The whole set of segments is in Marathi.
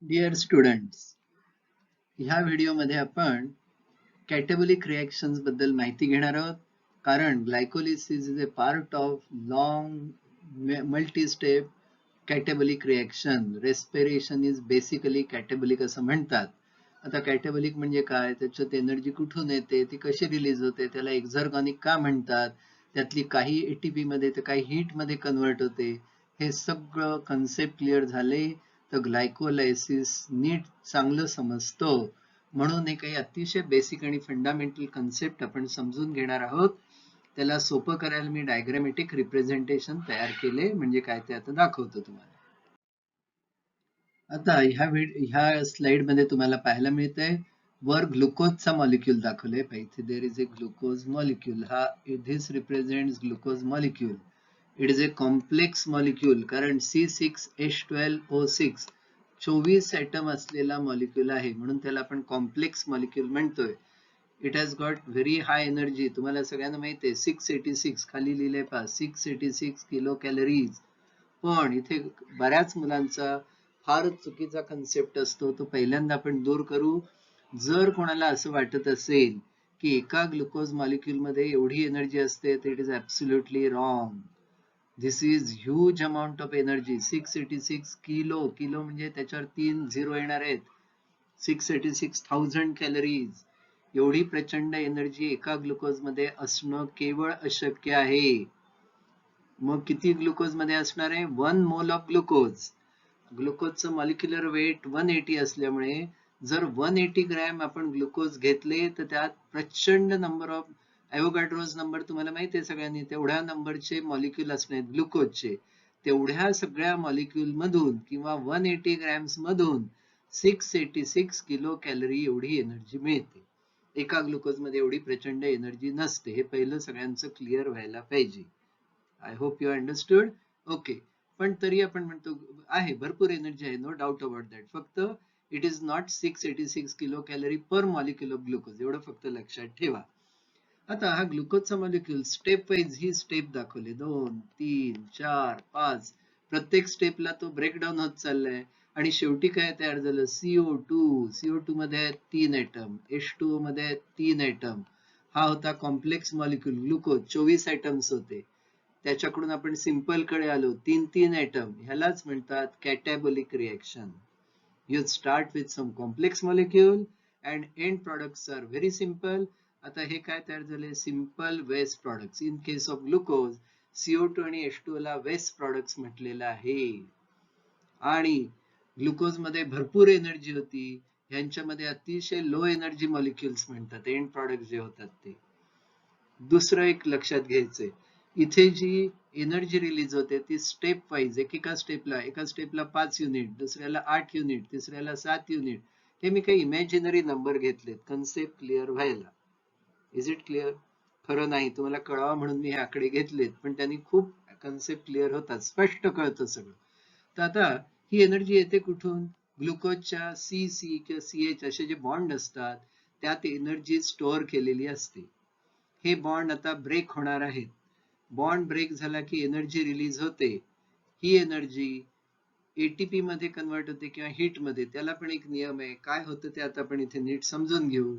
डिअर स्टुडंट्स, ह्या व्हिडिओमध्ये आपण कॅटाबोलिक रिॲक्शन्स बद्दल माहिती घेणार आहोत. कारण glycolysis is a part of long multi step catabolic reaction. Respiration is basically catabolic असं म्हणतात. आता कॅटाबोलिक म्हणजे काय, त्याच्यात एनर्जी कुठून येते, ती कशी रिलीज होते, त्याला एक्झर्गॉनिक का म्हणतात, त्यातली काही एटीपी मध्ये तर काही हीट मध्ये कन्वर्ट होते, हे सगळं कन्सेप्ट क्लिअर झाले तर ग्लायकोलायसिस नीट चांगलं समजतो. म्हणून हे काही अतिशय बेसिक आणि फंडामेंटल कन्सेप्ट आपण समजून घेणार आहोत. त्याला सोपं करायला मी डायग्रामॅटिक रिप्रेझेंटेशन तयार केले, म्हणजे काय ते आता दाखवतो तुम्हाला. आता ह्या स्लाइड मध्ये तुम्हाला पाहायला मिळतंय, वर ग्लुकोजचा मॉलिक्यूल दाखवले पाहिजे. There is a glucose molecule. हा this represents glucose molecule. It is a complex molecule, कारण C6H12O6 24 ऍटम असलेला मॉलिक्यूल आहे, म्हणून त्याला आपण कॉम्प्लेक्स मॉलिक्यूल म्हणतोय. It has got very high energy. तुम्हाला सगळ्यांना माहिती आहे 686 खाली लिहिले पहा, 686 किलो कॅलरीज. पण इथे बऱ्याच मुलांचा फार चुकीचा कन्सेप्ट असतो, तो पहिल्यांदा आपण दूर करू. जर कोणाला असं वाटत असेल की एका ग्लुकोज मॉलिक्यूल मध्ये एवढी एनर्जी असते, तर it is absolutely wrong. This is huge amount of energy. 686 kilo, kilo म्हणजे त्याच्यावर 3 झिरो येणार आहेत. 686,000 कॅलरीज. एवढी प्रचंड एनर्जी एका ग्लुकोज मध्ये असणं केवळ अशक्य आहे. मग किती ग्लुकोज मध्ये असणार आहे? 1 मोल ऑफ ग्लुकोज. ग्लुकोजचं मॉलिक्युलर वेट 180 असल्यामुळे जर 180 ग्रॅम आपण ग्लुकोज घेतले, तर त्यात प्रचंड नंबर ऑफ ॲव्होगाड्रोज नंबर तुम्हाला माहिती आहे सगळ्यांनी, तेवढ्या नंबरचे मॉलिक्यूल असणे ग्लुकोजचे. तेवढ्या सगळ्या मॉलिक्यूल मधून किंवा 180 ग्रॅम्स मधून 686 किलो कॅलरी एवढी एनर्जी मिळते. एका ग्लुकोज मध्ये एवढी प्रचंड एनर्जी नसते. हे पहिलं सगळ्यांचं क्लिअर व्हायला पाहिजे. I hope you understood. Okay. पण तरी आपण म्हणतो आहे, भरपूर एनर्जी आहे, नो डाऊट अबाउट दॅट. फक्त it is not 686 kilo calorie per molecule of glucose, एवढं फक्त लक्षात ठेवा. आता हा ग्लुकोजचा मॉलिक्यूल स्टेप वाईज ही स्टेप दाखवली, 2 3 4 5. प्रत्येक स्टेपला तो ब्रेकडाऊन होत चाललाय आणि शेवटी काय तयार झालं? CO2 मध्ये आहेत 3 ऍटम, H2O मध्ये आहेत 3 ऍटम. हा होता कॉम्प्लेक्स मॉलिक्यूल ग्लुकोज, 24 ऍटम्स होते. त्याच्याकडून आपण सिंपल कडे आलो, 3 ऍटम. ह्यालाच म्हणतात कॅटाबोलिक reaction. You start with some complex molecule and end products are very simple. आता हे काय तयार झाले? Simple waste products. In case of glucose, CO2 आणि H2O ला वेस्ट प्रॉडक्ट्स म्हटलेलं आहे. आणि ग्लुकोज मध्ये भरपूर एनर्जी होती, ह्यांच्यामध्ये अतिशय लो एनर्जी मॉलिक्युल्स म्हणतात एंड प्रॉडक्ट जे होतात ते. दुसरं एक लक्षात घ्यायचंय, इथे जी एनर्जी रिलीज होते ती स्टेप वाईज, एका स्टेपला 5 युनिट, दुसऱ्याला 8 युनिट, तिसऱ्याला 7 युनिट. हे मी काही इमॅजिनरी नंबर घेतलेत कन्सेप्ट क्लिअर व्हायला. Is it clear? खरं नाही, तुम्हाला कळावं म्हणून मी हे आकडे घेतलेत, पण त्यांनी खूप कन्सेप्ट क्लिअर होतात, स्पष्ट कळतं सगळं. तर आता ही एनर्जी येते कुठून? ग्लुकोजच्या सी किंवा CH असे जे बॉन्ड असतात, त्यात एनर्जी स्टोअर केलेली असते. हे बॉन्ड आता ब्रेक होणार आहेत. बॉन्ड ब्रेक झाला की एनर्जी रिलीज होते. ही एनर्जी एटीपी मध्ये कन्वर्ट होते किंवा हीट मध्ये. त्याला पण एक नियम आहे, काय होतं ते आता आपण इथे नीट समजून घेऊ.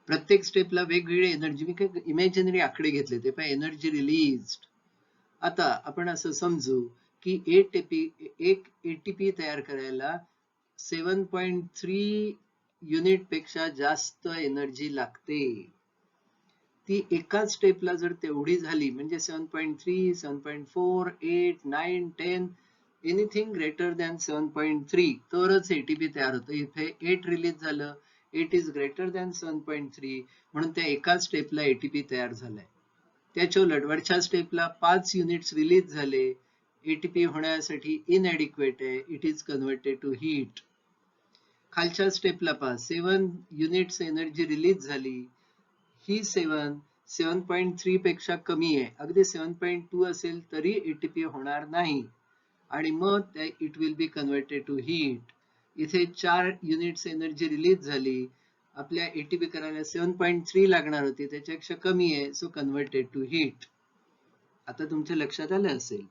प्रत्येक स्टेपला वेगवेगळी एनर्जी, मी काही इमॅजिनरी आकडे घेतले ते पण एनर्जी रिलीज. आता आपण असं समजू की एक एटीपी तयार करायला 7.3 युनिट पेक्षा जास्त एनर्जी लागते. ती एकाच स्टेपला जर तेवढी झाली, म्हणजे 7.3, 7.4, 8, 9, 10, एनिथिंग ग्रेटर दॅन 7.3, तरच एटीपी तयार होतं. इथे 8 रिलीज झालं, 8 इज ग्रेटर दॅन 7.3, म्हणून त्या एकाच स्टेपला एटीपी तयार झालाय. त्याच्या उलट वरच्या स्टेपला 5 युनिट्स रिलीज झाले, एटीपी होण्यासाठी इनएडिक्वेट आहे, it is converted to heat. खालच्या स्टेपला पहा, 7 युनिट्स एनर्जी रिलीज झाली, ही 7.3 पेक्षा कमी आहे. अगदी 7.2 असेल तरी एटीपी होणार नाही, आणि मग it will be converted to heat. इथे 4 युनिट्स एनर्जी रिलीज झाली, आपल्या एटीपी करायला 7.3 लागणार होती, त्याच्यापेक्षा कमी आहे, सो कन्व्हर्टेड टू हीट. आता तुमच्या लक्षात आलं असेल,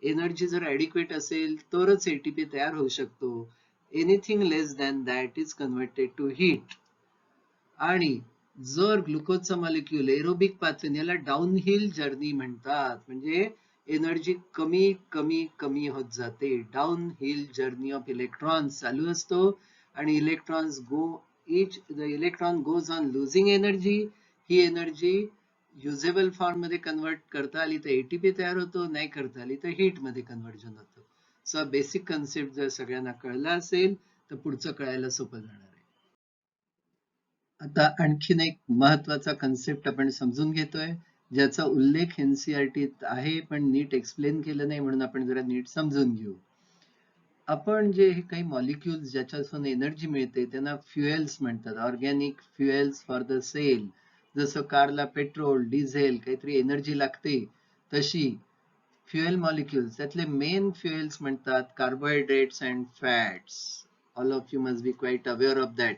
एनर्जी जर ऍडिक्वेट असेल तरच एटीपी तयार होऊ शकतो. Anything less than that is converted to heat. आणि जर ग्लुकोजचा मॉलिक्यूल एरोबिक पाथवेने, याला डाऊनहिल जर्नी म्हणतात, म्हणजे एनर्जी कमी कमी कमी होत जाते. Down hill journey of electrons चालू असतो आणि electrons the electron goes on losing energy. He energy usable form मध्ये कन्वर्ट करता आली तर एटीपी तयार होतो, नाही करता आली तर हीट मध्ये कन्व्हर्जन होतं. सो बेसिक कन्सेप्ट जर सगळ्यांना कळला असेल तर पुढचं कळायला सोपं जाणार आहे. आता आणखीन एक महत्वाचा कन्सेप्ट आपण समजून घेतोय, ज्याचा उल्लेख एनसीईआरटीत आहे पण नीट एक्सप्लेन केलं नाही, म्हणून आपण जरा नीट समजून घेऊ. आपण जे काही मॉलिक्युल्स ज्याच्यापासून एनर्जी मिळते त्यांना फ्युएल्स म्हणतात, organic fuels for the cell. जसं कारला पेट्रोल डिझेल काहीतरी एनर्जी लागते, तशी फ्युएल मॉलिक्युल्स त्यातले मेन फ्युएल्स म्हणतात carbohydrates and fats. All of you must be quite aware of that.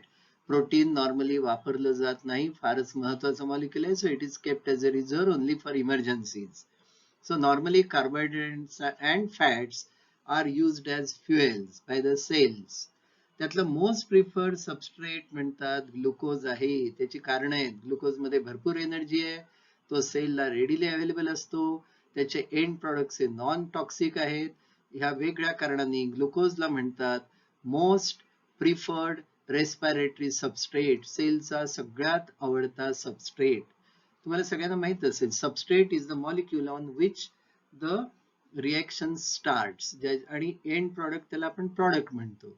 Protein normally वापरलं जात नाही, फारच महत्वाचं मॉलिक्युल आहे, so it is kept as a reserve only for emergencies. So normally carbohydrates and fats are used as fuels by the cells. त्यातलं मोस्ट प्रिफर्ड सबस्ट्रेट म्हणतात ग्लुकोज आहे. त्याची कारण आहेत, ग्लुकोज मध्ये भरपूर एनर्जी आहे, तो सेलला रेडिली अवेलेबल असतो, त्याचे एंड प्रोडक्ट्स हे नॉन टॉक्सिक आहेत. ह्या वेगळ्या कारणांनी ग्लुकोजला म्हणतात मोस्ट प्रिफर्ड रेस्पिरेटरी सबस्ट्रेट, सेलचा सगळ्यात आवडता सबस्ट्रेट. तुम्हाला सगळ्यांना माहित असेल, substrate is the molecule on which the reaction starts, आणि एंड प्रोडक्ट त्याला आपण प्रोडक्ट म्हणतो.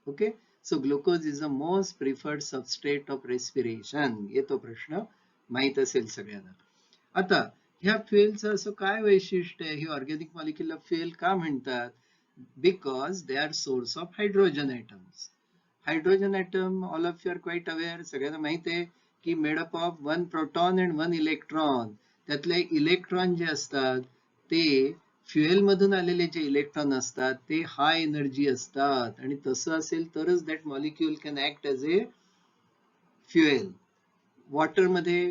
Okay, so glucose is the most preferred substrate of respiration. येतो प्रश्न, माहित असेल सगळ्यांना. आता ह्या फ्युएलचं असं काय वैशिष्ट्य आहे, ही ऑर्गॅनिक मॉलिक्यूलला फ्युएल का म्हणतात? Because they are source of hydrogen atoms. Hydrogen atom, all of you are quite aware, सगळ्यांना माहित आहे की made up of 1 proton and 1 electron. त्यातले इलेक्ट्रॉन जे असतात ते फ्युएल मधून आलेले जे इलेक्ट्रॉन असतात ते हाय एनर्जी असतात, आणि तसं असेल तरच that molecule can act as a fuel. वॉटरमध्ये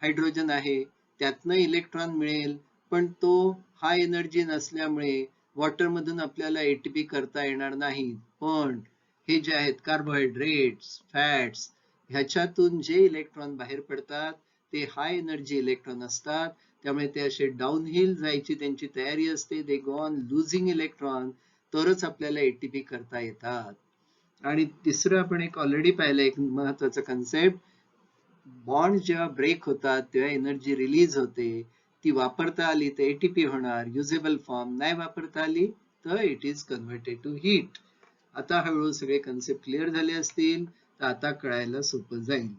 हायड्रोजन आहे, त्यातनं इलेक्ट्रॉन मिळेल, पण तो हाय एनर्जी नसल्यामुळे वॉटरमधून आपल्याला एटीपी करता येणार नाही. पण हे जे आहेत कार्बोहायड्रेट्स फॅट्स, ह्याच्यातून जे इलेक्ट्रॉन बाहेर पडतात ते हाय एनर्जी इलेक्ट्रॉन असतात, त्यामुळे ते असे डाऊन हिल जायची त्यांची तयारी असते. दे गो ऑन लुझिंग इलेक्ट्रॉन, तरच आपल्याला एटीपी करता येतात. आणि तिसरं आपण एक ऑलरेडी पाहिलं एक महत्वाचं कन्सेप्ट, बॉन्ड जेव्हा ब्रेक होतात तेव्हा एनर्जी रिलीज होते, ती वापरता आली तर एटीपी होणार युजेबल फॉर्म, नाही वापरता आली तर it is converted to heat. आता हळूहळू सगळे कन्सेप्ट क्लिअर झाले असतील तर आता कळायला सोपं जाईल.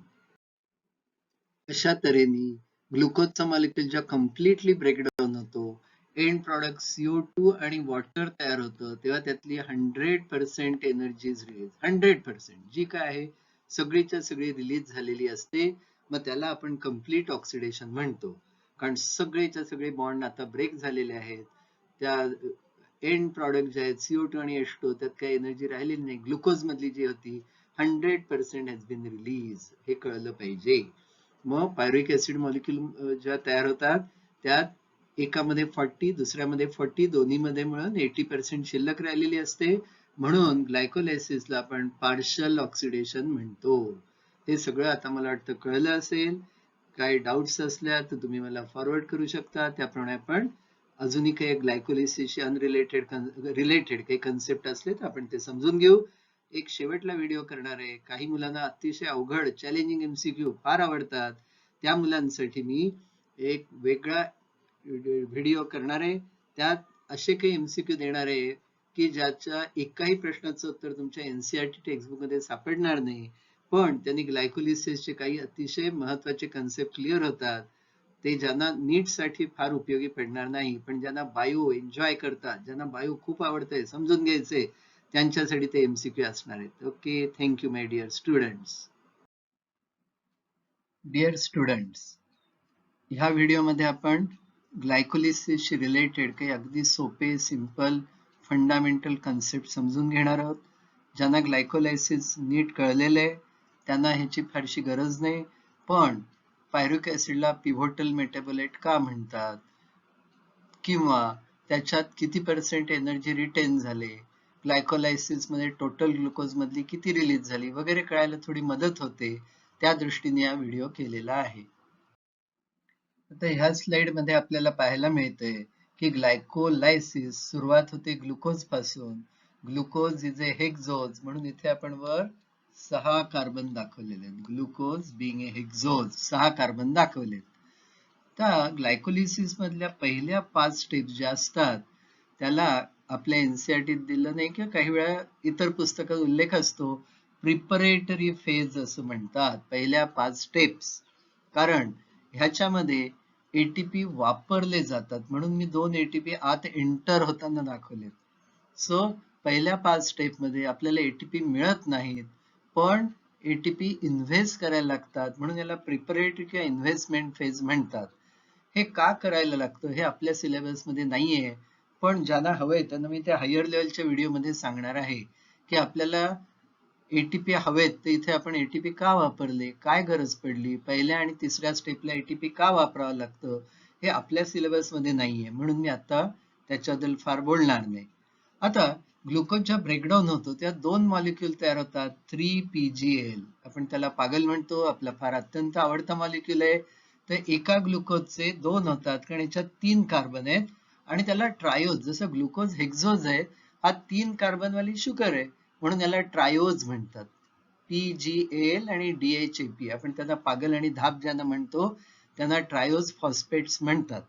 अशा तऱ्हेने ग्लुकोजचा मॉलिक्यूल जेव्हा कम्प्लिटली ब्रेकडाऊन होतो, एंड प्रॉडक्ट CO2 आणि वॉटर तयार होतं, तेव्हा त्यातली 100% एनर्जी रिलीज, 100% जी काय आहे सगळीच्या सगळी रिलीज झालेली असते. मग त्याला आपण कम्प्लीट ऑक्सिडेशन म्हणतो, कारण सगळेच्या सगळे बॉन्ड आता ब्रेक झालेले आहेत. त्या एंड प्रॉडक्ट जे आहेत CO2 आणि H2, त्यात काही एनर्जी राहिलेली नाही, ग्लुकोज मधली जी होती 100% हॅज बीन रिलीज, हे कळलं पाहिजे. मग पायरुविक ऍसिड मॉलिक्यूल ज्या तयार होतात त्यात एकामध्ये 40 दुसऱ्यामध्ये 40, दोन्हीमध्ये मिळून 80% शिल्लक राहिलेली असते, म्हणून ग्लायकोलायसिसला आपण पार्शल ऑक्सिडेशन म्हणतो. हे सगळं आता मला वाटतं कळलं असेल. काही डाऊट्स असल्या तर तुम्ही मला फॉरवर्ड करू शकता, त्याप्रमाणे आपण अजूनही काही ग्लायकोलायसिसशी रिलेटेड काही कन्सेप्ट असले तर आपण ते समजून घेऊ. एक शेवटला व्हिडिओ करणार आहे, काही मुलांना अतिशय अवघड चॅलेंजिंग MCQ फार आवडतात, त्या मुलांसाठी मी एक वेगळा व्हिडिओ करणार आहे. त्यात असे काही MCQ देणार आहे की ज्याच्या एकाही प्रश्नाचं उत्तर तुमच्या NCERT टेक्स्टबुक मध्ये सापडणार नाही, पण त्यांनी ग्लायकोलिसिसचे काही अतिशय महत्वाचे कन्सेप्ट क्लिअर होतात. ते ज्यांना नीट साठी फार उपयोगी पडणार नाही, पण ज्यांना बायो एन्जॉय करतात, ज्यांना बायो खूप आवडतंय, समजून घ्यायचे, त्यांच्यासाठी ते MCQ असणार आहेत. Okay, thank you my dear students. Dear students, ह्या व्हिडिओमध्ये आपण ग्लायकोलिसिसशी रिलेटेड काही अगदी सोपे सिंपल फंडामेंटल कन्सेप्ट समजून घेणार आहोत. ज्यांना ग्लायकोलायसिस नीट कळलेलं आहे त्यांना ह्याची फारशी गरज नाही, पण पायरुविक ऍसिडला पिव्होटल मेटाबोलाइट का म्हणतात, किंवा त्याच्यात किती % एनर्जी रिटेन झाले, ग्लायकोलायसिस मध्ये टोटल ग्लुकोज मधली किती रिलीज झाली वगैरे कळायला थोडी मदत होते, त्या दृष्टीने हा व्हिडिओ केलेला आहे. आता ह्या स्लाइड मध्ये आपल्याला पाहायला मिळतंय की ग्लायकोलायसिस सुरुवात होते ग्लुकोज पासून. ग्लुकोज इज ए हेक्झोज, म्हणून इथे आपण वर 6 कार्बन दाखवलेले आहेत. ग्लुकोज बिंग ए हेक्झोज, 6 कार्बन दाखवलेत. त्या ग्लायकोलिसिस मधल्या पहिल्या 5 स्टेप्स ज्या असतात त्याला आपल्या एनसीईआरटीत दिलं नाही किंवा काही वेळा इतर पुस्तकात उल्लेख असतो, प्रिपरेटरी फेज असं म्हणतात, पहिल्या 5 स्टेप्स. कारण ह्याच्यामध्ये एटीपी वापरले जातात, म्हणून मी 2 एटीपी आत एंटर होताना दाखवले. सो पहिल्या 5 स्टेप मध्ये आपल्याला एटीपी मिळत नाहीत, पण एटीपी इन्व्हेस्ट करायला लागतात, म्हणून याला प्रिपरेटरी किंवा इन्व्हेस्टमेंट फेज म्हणतात. हे का करायला लागतं हे आपल्या सिलेबस मध्ये नाहीये, पण ज्यांना हवंय त्यांना मी त्या हायर लेवलच्या व्हिडिओ मध्ये सांगणार आहे की आपल्याला एटीपी हवेत, तर इथे आपण एटीपी का वापरले, काय गरज पडली, पहिल्या आणि तिसऱ्या स्टेपला एटीपी का वापरावं लागतं, हे आपल्या सिलेबस मध्ये नाहीये, म्हणून मी आता त्याच्याबद्दल फार बोलणार नाही. आता ग्लुकोजच्या ब्रेकडाऊन होतो त्या 2 मॉलिक्यूल तयार होतात, 3PGL. आपण त्याला पागल म्हणतो, आपला फार अत्यंत आवडता मॉलिक्यूल आहे. तर एका ग्लुकोजचे 2 होतात, कारण याच्यात 3 कार्बन आहेत आणि त्याला ट्रायोज, जसं ग्लुकोज हेक्झोज आहे, हा 3 कार्बन वाली शुगर आहे, म्हणून याला ट्रायोज म्हणतात. PGL आणि DHAP, आपण त्यांना पागल आणि धाप ज्यांना म्हणतो त्यांना ट्रायोज फॉस्फेट्स म्हणतात.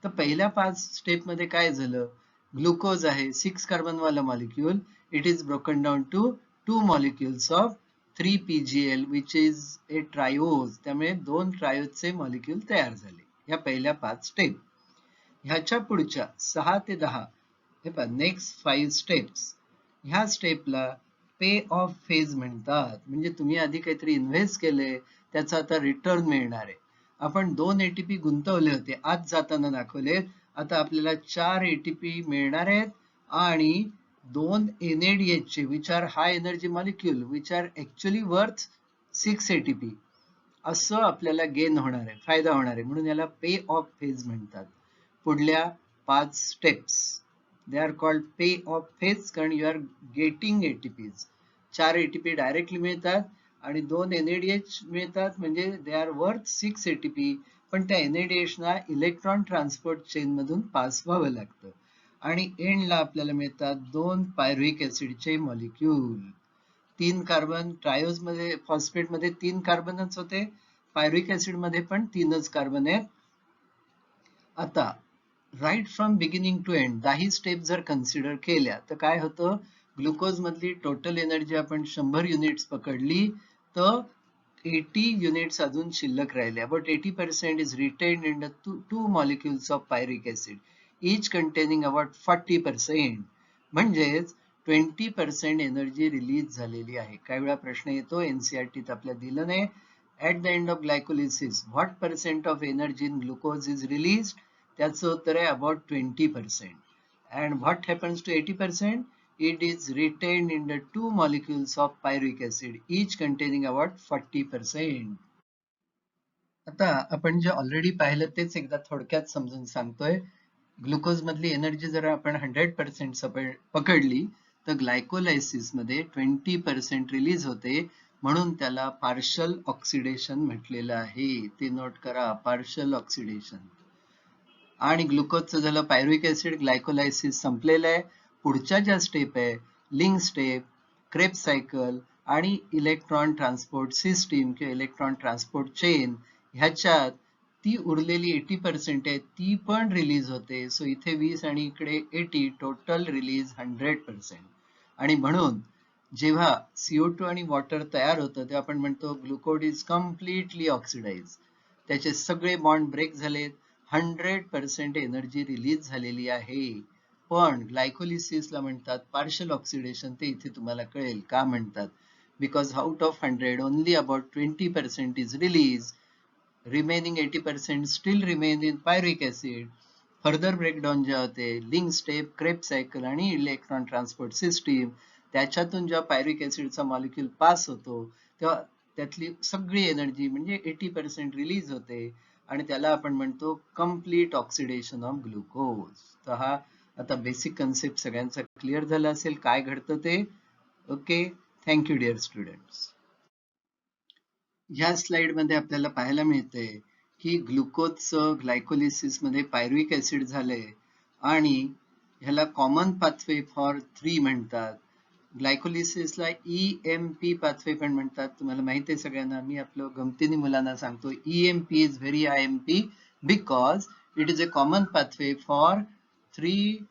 तर पहिल्या 5 स्टेप मध्ये काय झालं, ग्लुकोज आहे 6 कार्बन वाला molecule, it is broken down to 2 molecules of 3PGL which is a triose, त्यामुळे 2 ट्रायोजचे मॉलिक्यूल तयार झाले ह्या पहिल्या 5 स्टेप. ह्याच्या पुढच्या 6 ते 10 हे पहा नेक्स्ट 5 स्टेप्स, ह्या स्टेपला पे ऑफ फेज म्हणतात, म्हणजे तुम्ही आधी काहीतरी इन्व्हेस्ट केले त्याचा आता रिटर्न मिळणार आहे. आपण 2 एटीपी गुंतवले होते, आज जाताना दाखवले, आता आपल्याला 4 एटीपी मिळणार आहेत आणि 2 NADH चे which are high energy molecule which are actually worth 6 ATP, असं आपल्याला गेन होणार आहे, फायदा होणार आहे, म्हणून याला पे ऑफ फेज म्हणतात. पुढल्या 5 steps they are called pay off phase, कारण you are getting ATPs. 4 ATP directly मिळतात आणि 2 NADH मिळतात, म्हणजे दे आर वर्थ 6 एटीपी, पण त्या NADH ना इलेक्ट्रॉन ट्रान्सपोर्ट चेन मधून पास व्हावं लागतं आणि एंडला आपल्याला मिळतात 2 पायरुव्हिक ऍसिडचे मॉलिक्यूल. 3 कार्बन ट्रायोज मध्ये, फॉस्फेट मध्ये 3 कार्बनच होते, पायरुव्हिक ऍसिड मध्ये पण 3च कार्बन आहेत. आता right from beginning to end 10 step जर कन्सिडर केल्या तर काय होतं, ग्लुकोज मधली टोटल एनर्जी आपण 100 युनिट्स पकडली तर 80 युनिट्स अजून शिल्लक राहिल्या, but 80% is retained in the 2 molecules of पायरिक acid each containing about 40%, म्हणजेच 20% एनर्जी रिलीज झालेली आहे. काही वेळा प्रश्न येतो, एनसीईआरटीत आपल्याला दिलं नाही, at the end of glycolysis what percent of energy in glucose is released, त्याचं उत्तर आहे about 20%. and what happens to 80%, it is retained in the 2 molecules of pyruvic acid each containing about 40%. आता आपण जे ऑलरेडी पाहिलं तेच एकदा थोडक्यात समजून सांगतोय. ग्लुकोज मधली एनर्जी जर आपण 100% पकडली तर ग्लायकोलायसिस मध्ये 20% रिलीज होते, म्हणून त्याला पार्शल ऑक्सिडेशन म्हटलेलं आहे. ते नोट करा, पार्शल ऑक्सिडेशन. आणि ग्लुकोजचं झालं पायरुव्हिक ऍसिड, ग्लायकोलायसिस संपलेलं आहे. पुढच्या ज्या स्टेप आहे लिंक स्टेप, क्रेब्स सायकल आणि इलेक्ट्रॉन ट्रान्सपोर्ट सिस्टीम किंवा इलेक्ट्रॉन ट्रान्सपोर्ट चेन, ह्याच्यात ती उरलेली 80% आहे ती पण रिलीज होते. सो इथे 20 आणि इकडे 80, टोटल रिलीज 100%. आणि म्हणून जेव्हा CO2 आणि वॉटर तयार होतं तेव्हा आपण म्हणतो ग्लुकोज इज कम्प्लिटली ऑक्सिडाइज, त्याचे सगळे बॉन्ड ब्रेक झालेत, 100% एनर्जी रिलीज झालेली आहे. पण ग्लायकोलिसिसला म्हणतात पार्शल ऑक्सिडेशन, ते इथे तुम्हाला कळेल का म्हणतात. Because out of 100 only about 20% is release, remaining 80% still remain in pyruvic acid. Further breakdown जे होते लिंक स्टेप, क्रेब्स सायकल आणि इलेक्ट्रॉन ट्रान्सपोर्ट सिस्टीम, त्याच्यातून जेव्हा पायरुव्हिक ऍसिडचा मॉलिक्यूल पास होतो तेव्हा त्यातली सगळी एनर्जी म्हणजे 80% रिलीज होते आणि त्याला आपण म्हणतो कम्प्लीट ऑक्सिडेशन ऑफ ग्लुकोज. तर हा आता बेसिक कन्सेप्ट सगळ्यांचा क्लिअर झाला असेल काय घडतं ते. Okay, thank you dear students. ह्या स्लाइड मध्ये आपल्याला पाहायला मिळते की ग्लुकोजचं ग्लायकोलिसिस मध्ये पायरुविक ऍसिड झालंय आणि ह्याला कॉमन पाथवे फॉर 3 म्हणतात. ग्लायकोलिसिसला EMP पाथवे पण म्हणतात. तुम्हाला माहिती आहे सगळ्यांना. मी आपलं गमतीने मुलांना सांगतो EMP is very IMP because it is a common pathway for 3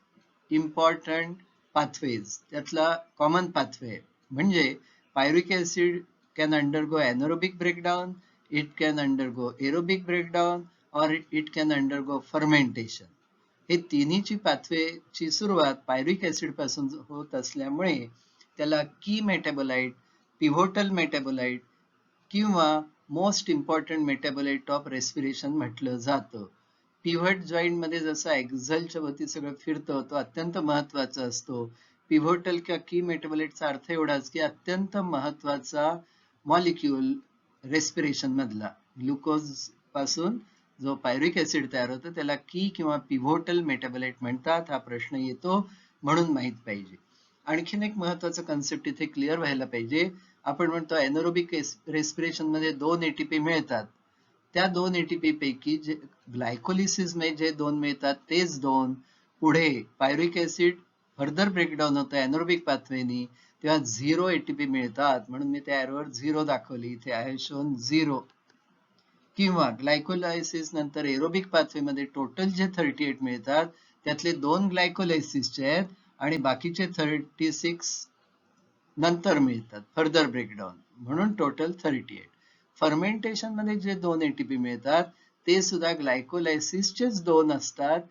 important pathways. त्यातला कॉमन पाथवे म्हणजे pyruvic acid can undergo anaerobic breakdown, it can undergo aerobic breakdown, or it can undergo fermentation. हे तिन्हीची पाथवेची सुरुवात पायरुविक ऍसिड पासून होत असल्यामुळे त्याला की मेटाबोलाइट, पिव्होटल मेटाबोलाइट किंवा most important metabolite of respiration म्हटलं जातं. पिव्हट जॉईंट मध्ये जसं एक्झलच्या वरती सगळं फिरतं तो अत्यंत महत्वाचा असतो. पिव्होटल किंवा की मेटाबोलाइटचा अर्थ एवढाच की अत्यंत महत्वाचा मॉलिक्यूल रेस्पिरेशन मधला ग्लुकोज पासून जो पायरुविक ऍसिड तयार होतो त्याला की किंवा पिव्होटल मेटाबोलाइट म्हणतात. हा प्रश्न येतो म्हणून माहित पाहिजे. आणखीन एक महत्वाचा कन्सेप्ट इथे क्लिअर व्हायला पाहिजे. आपण म्हणतो एनोरोबिक रेस्पिरेशन मध्ये 2 ATP मिळतात. त्या 2 ATP पैकी जे ग्लायकोलिसिस मध्ये जे 2 मिळतात तेच 2 पुढे पायरुविक ऍसिड फर्दर ब्रेकडाऊन होतं एनोरोबिक पाथवेनी तेव्हा 0 ATP मिळतात. म्हणून मी त्या एरोवर 0 दाखवली. इथे आहे शोन 0. किंवा ग्लायकोलायसिस नंतर एरोबिक पाथवेमध्ये टोटल जे 38 मिळतात त्यातले 2 ग्लायकोलायसिसचे आहेत आणि बाकीचे 36 नंतर मिळतात फर्दर ब्रेकडाऊन म्हणून टोटल 38. फर्मेंटेशन मध्ये जे 2 ATP मिळतात ते सुद्धा ग्लायकोलायसिसचेच 2 असतात.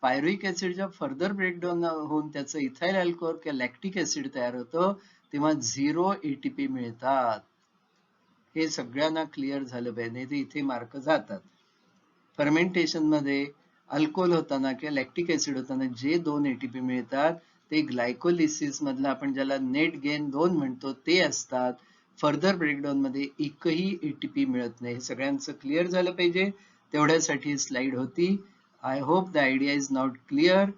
पायरुविक ऍसिड जेव्हा फर्दर ब्रेकडाऊन होऊन त्याचं इथाइल अल्कोहोल किंवा लॅक्टिक ऍसिड तयार होतं तेव्हा 0 ATP मिळतात. हे सगळ्यांना क्लिअर झालं पाहिजे नाही तर इथे मार्क जातात. फर्मेंटेशन मध्ये अल्कोहोल होताना किंवा लॅक्टिक ऍसिड होताना जे 2 ATP मिळतात ते ग्लायकोलिसिस मधला आपण ज्याला नेट गेन 2 म्हणतो ते असतात. फर्दर ब्रेकडाऊन मध्ये एकही ATP मिळत नाही. हे सगळ्यांचं क्लिअर झालं पाहिजे. तेवढ्यासाठी स्लाइड होती. I hope the idea is not clear.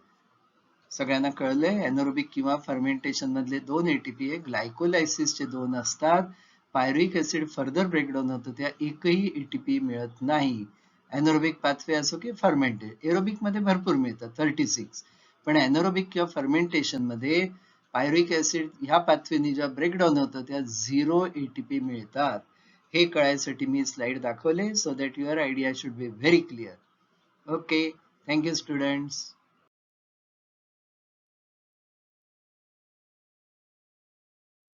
सगळ्यांना कळलंय. एनोरोबिक किंवा फर्मेंटेशन मधले 2 ATP हे ग्लायकोलायसिसचे 2 असतात. पायरुविक ऍसिड फर्दर ब्रेकडाऊन होतं त्या एकही ATP मिळत नाही. एनोरोबिक पाथवे असो की फर्मेंटेड. एरोबिक मध्ये भरपूर मिळतात 36. पण एनोरोबिक किंवा फर्मेंटेशन मध्ये पायरुविक ऍसिड ह्या पाथवेनी जेव्हा ब्रेकडाऊन होतं त्या 0 ATP मिळतात. हे कळायसाठी मी स्लाइड दाखवले so that your idea should be very clear. Okay, thank you students.